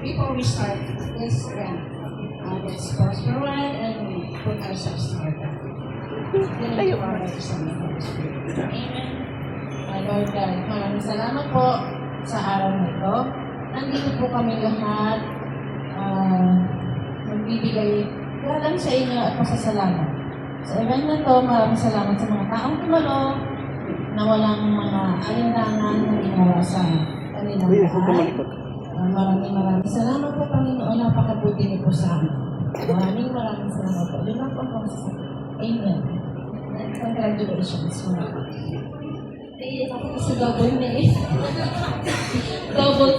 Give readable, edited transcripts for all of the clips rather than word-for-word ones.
Before we start, let's pause for a while and we put ourselves together. Amen. Lord God, maraming salamat po sa araw na ito. Nandito po kami lahat magbibigay galang sa inyo at pasasalamat. Sa event na ito, maraming salamat sa mga taong tumalo na walang mga alinlangan na ginawa sa kanilang bahay. Maraming salamat po, Panginoon. Napakabuti niyo po sa amin. Maraming salamat po. Yun lang po ang masasabi. Amen. And congratulations. Iiyak ako kasi double na eh. Double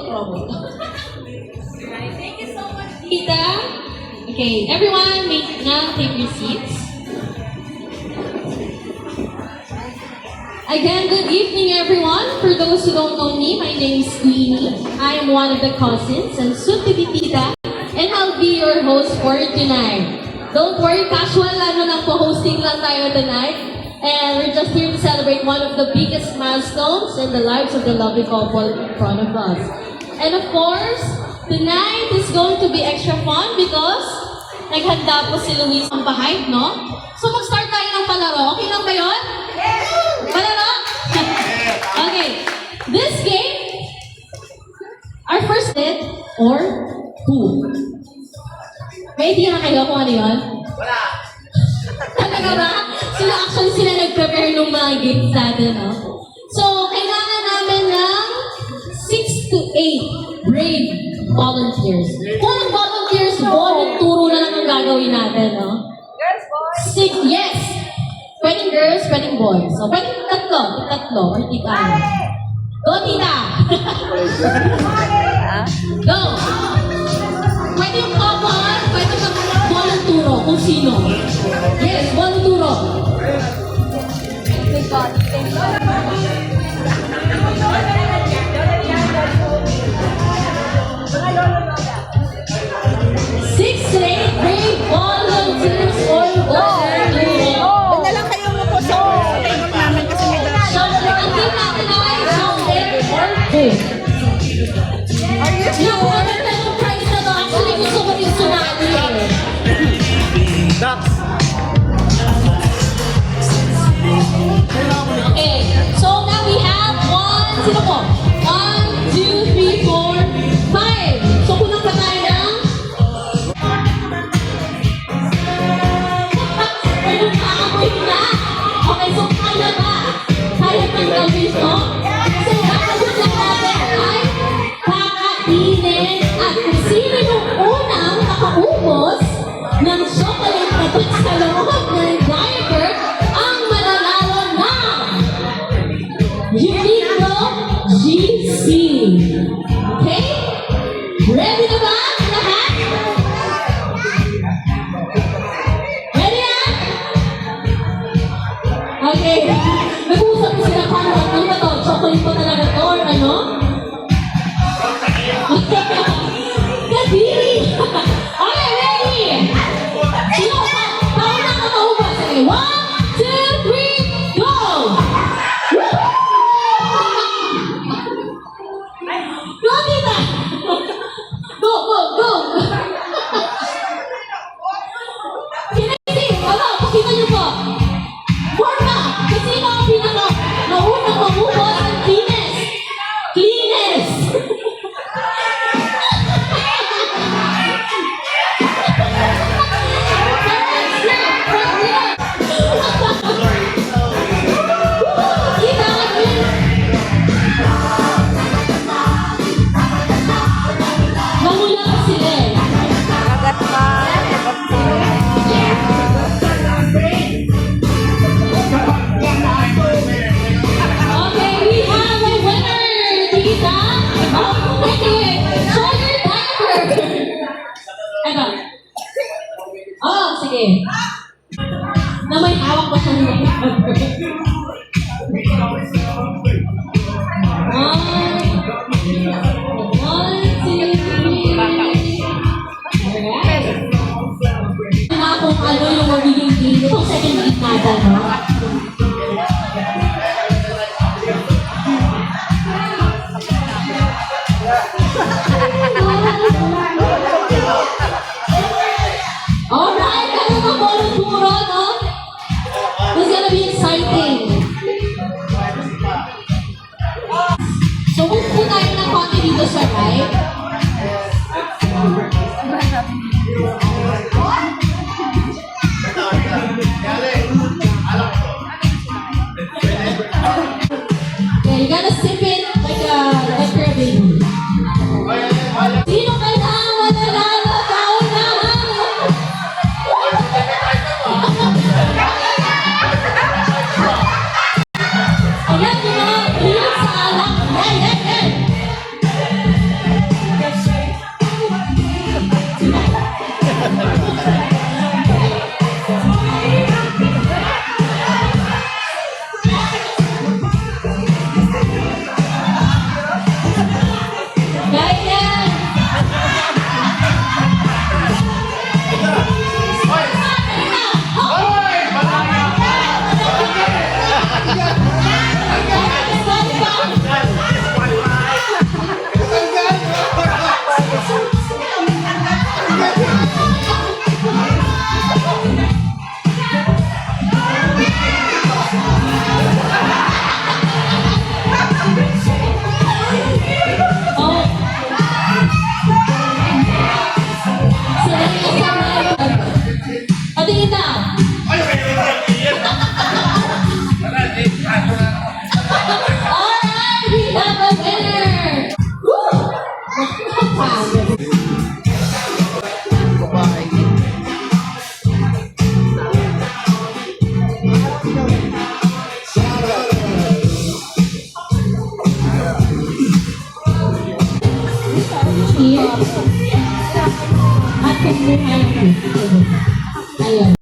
trouble. Thank you so much, Tita. Okay, everyone, now take your seats. Again, good evening, everyone. For those who don't know me, my name is Queenie. I am one of the cousins and soon to be Tita, and I'll be your host for tonight. Don't worry, casual po-hosting lang tayo tonight. And we're just here to celebrate one of the biggest milestones in the lives of the lovely couple in front of us. And of course, tonight is going to be extra fun because naghanda po si Luis ang bahay, no? So mag-start tayo ng palaro. Okay lang ba yun? Yes! Palaro? Okay. This game, our first date or who? May idea na kayo kung ano yun? Wala! Talaga ba? Sila nag-prepare ng mga games natin, no? So, kailangan namin ng 6 to 8 brave volunteers. Kung ang volunteers, turo na lang ang gagawin natin, no? Girls, boys! 6, yes! Pwedeng girls, pwedeng boys. So, pwedeng tatlo, or tita. Go, tita! Go! Pwede yung couple, pwede yung volunteero, kung sino. Yes, volunteero. Six straight brave volunteers or volunteero. Huwag na lang kayo mo po sa table namin kasi may dala. Ang team natin ay chocolate or food. Are you Yung sure? maganda yung prize na to, actually gusto ko din sumali eh. Okay, so now we have sino po? 1, 2, 3, 4, 5. So kulang pa tayo ng ayun, kakamoy na. Okay, so kaya ba? Kaya ng gawin to? So kakabot lang natin ay kakainin at kung sino yung unang nakaubos ng chocolate na dun sa loob ng diaper ang mananalo ng Uniqlo GC. Okay? Ready na ba lahat? Ready na? Okay. Nag-uusap ko sila paano ano ba to? Chocolate pa talaga to or ano? Kadiri! Okay, ready! Sino pa? Paano na nakauba? Sige, 1, 2, 3, go! Go, tita! Go, go, go! Kinesi! Ano? Pakita niyo po! Forma! Kasi sino ang naunang mamubos ng cleanest? Cleanest! Mamula pa sila eh. Agat pa. Okay, we have a winner, Tita. Okay, show your diaper. Ano? Oh, sige. Na may hawak pa siyang diaper. One, two, three. Alright. kalaban, no? Alright, kaya mga puro-puro, no? It's gonna be exciting. So, kung po tayo ng konti dito sa right, yeah, you gotta sip it like you're a baby. Sino kailangan na lalagaw na ayan, yung mga hilig sa alak. Yan, yan, yan. Yan, yan. Oh. Sila yung kasama. Patingin na. Alright, we have a winner. Woo! Here. At kung buhay. Ayun.